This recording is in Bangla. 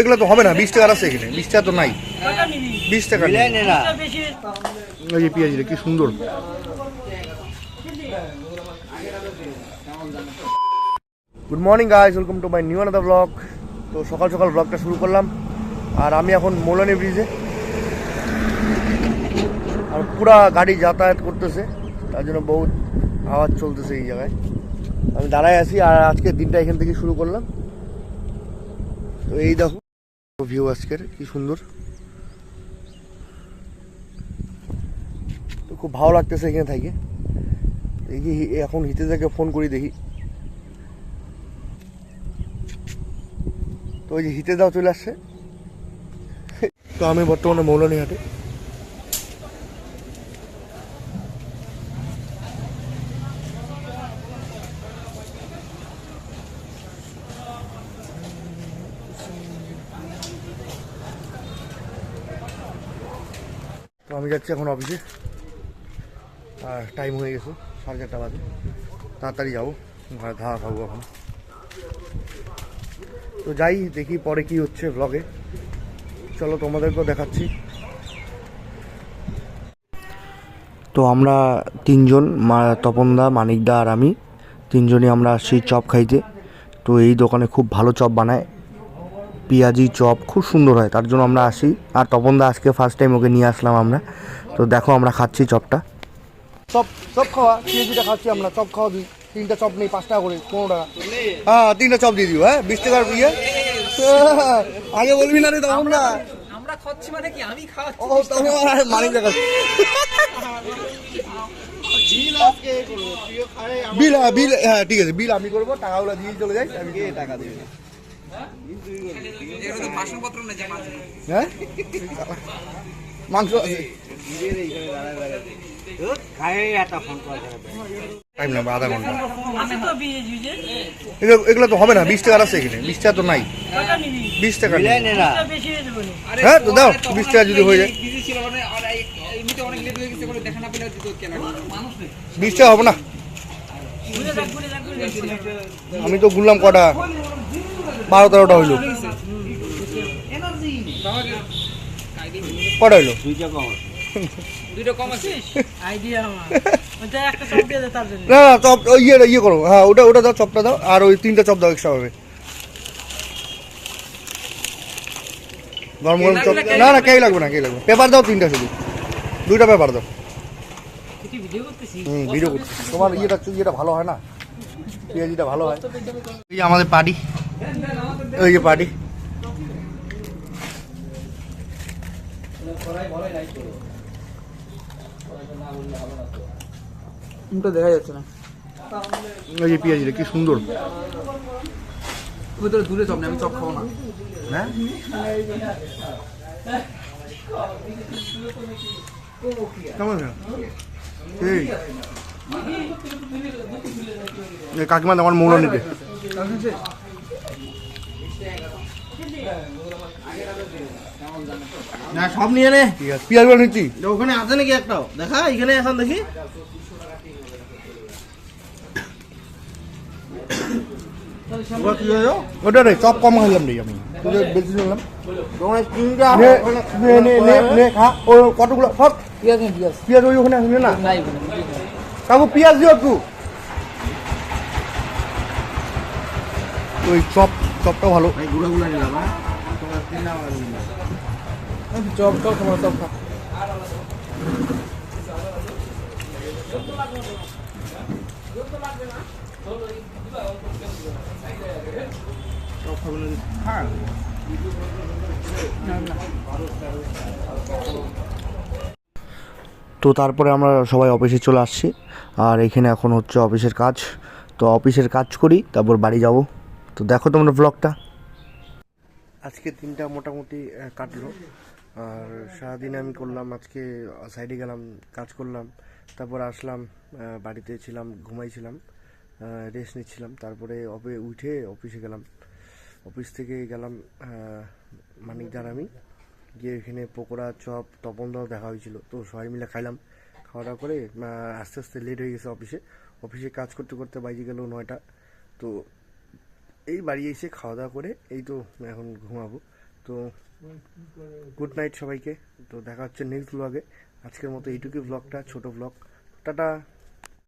এগুলো তো হবে না, 20 টাকার আছে এখানে, 20 টাকা তো নাই, 20 টাকা নেই। ওই যে পেঁয়াজিটা কি সুন্দর। Good morning guys, welcome to my new another blog. তো সকাল সকাল ব্লগটা শুরু করলাম, আর আমি এখন মৌলানি ব্রিজে, আর পুরা গাড়ি যাতায়াত করতেছে, তার জন্য বহুত আওয়াজ চলতেছে এই জায়গায়। আমি দাঁড়ায় আছি, আর আজকে দিনটা এখান থেকে শুরু করলাম। তো এই দেখো ভিউ আজকের কি সুন্দর, তো খুব ভালো লাগতেছে এখানে থেকে। দেখি এখন হিতেজাকে ফোন করি দেখি। তো ওই যে হিতেজাও চলে আসছে। তো আমি বর্তমানে মৌলানিহাটে। তো আমি যাচ্ছি এখন অফিসে, আর টাইম হয়ে গেছে 4:30 বাজে। তাড়াতাড়ি যাবো, ঘরে খাওয়া খাবো এখন। তো যাই, দেখি পরে কি হচ্ছে ব্লগে। চলো তোমাদেরকেও দেখাচ্ছি। তো আমরা তিনজন, তপনদা, মানিকদা আর আমি, তিনজনই আমরা আসছি চপ খাইতে। তো এই দোকানে খুব ভালো চপ বানায়, পেঁয়াজি চপ খুব সুন্দর হয়, তার জন্য আমরা আসি। আর তপনদা আজকে ফার্স্ট টাইম ওকে নিয়ে আসলাম আমরা। তো দেখো আমরা খাচ্ছি চপটা। চপ চপ খাওয়া, পেঁয়াজিটা খাচ্ছি আমরা। চপ খাওয়া দিই, 3টা চপ নেই 5 টাকা করে, 15 টাকা। হ্যাঁ 3টা চপ দিয়ে দিও। হ্যাঁ 20 টাকার ইয়ে। আগে বলবি না রে তখন না, আমরা খাচ্ছি মানে কি আমি খাচ্ছি। ও তোমার মানিক দেখা বিল। হ্যাঁ বিল, হ্যাঁ ঠিক আছে, বিল আমি করবো, টাকাগুলো দিয়ে চলে যাই। আমি টাকা দিবি না। হ্যাঁ মাংস টাইম লাগবে আধা ঘন্টা। এগুলো তো হবে না, 20 টাকার আছে এখানে, 20 টাকা তো নাই, 20 টাকা। হ্যাঁ তো দাও, 20 টাকা যদি হয়ে যায়। 20 টাকা হবে না। আমি তো গুনলাম কটা, 12-13টা হইলো। কটা হইলো? 2টা কম আছে। না না চপ ইয়ে করো। হ্যাঁ ওটা দাও, চপটা দাও, আর ওই 3টা চপ দাও এক্সট্রা হবে। গরম গরম চপ। না না কে লাগবে না, কে লাগবে। পেপার দাও 3টা, শুধু 2টা পেপার দাও। ভিডিও করছি। তোমার ইয়েটা ভালো হয় না, পেঁয়াজিটা ভালো হয়। এই যে আমাদের পার্টি, ওই যে পার্টি। দেখা যাচ্ছে না। ওই যে পেঁয়াজিটা কি সুন্দর। ভিতরে দূরে চপ নেই, আমি চপ খাবো না। হ্যাঁ কেমন এই কাকিমা আমার মৌলানিতে। না সব নিয়ে নে, ঠিক আছে, পেঁয়াজগুলো নিচ্ছি। ওখানে আছে নাকি একটাও দেখা, এখানে এখন দেখি। ওটা রে চপ কম খাইলাম রে আমি, বেশি নিলাম। খা ও কতগুলো সব পেঁয়াজ ওই ওখানে আসবে না কাকু, পেঁয়াজ দিও একটু। ওই চপটা ভালো। গুঁড়া নিলাম। চপ তোমার চপ খা। তো তারপরে আমরা সবাই অফিসে চলে আসছি, আর এখানে এখন হচ্ছে অফিসের কাজ। তো অফিসের কাজ করি, তারপর বাড়ি যাব। তো দেখো তোমরা ব্লগটা। আজকে দিনটা মোটামুটি কাটলো, আর সারাদিন আমি করলাম। আজকে সাইডে গেলাম, কাজ করলাম, তারপর আসলাম, বাড়িতে ছিলাম, ঘুমাইছিলাম, রেস্ট নিচ্ছিলাম। তারপরে উঠে অফিসে গেলাম। অফিস থেকে গেলাম মানিকদার আমি গিয়ে এখানে পকোড়া চপ তপনদাও দেখা হয়েছিল, তো সবাই মিলে খাইলাম। খাওয়া দাওয়া করে আস্তে আস্তে লেট হয়ে গেছে অফিসে কাজ করতে করতে বাইরে গেল 9টা। তো এই বাড়ি এসে খাওয়া দাওয়া করে এই তো এখন ঘুমাবো। তো গুড নাইট সবাইকে। তো দেখা হচ্ছে নেক্সট ব্লগে। আজকের মতো এইটুকুই ব্লগটা, ছোট ব্লগ। টাটা।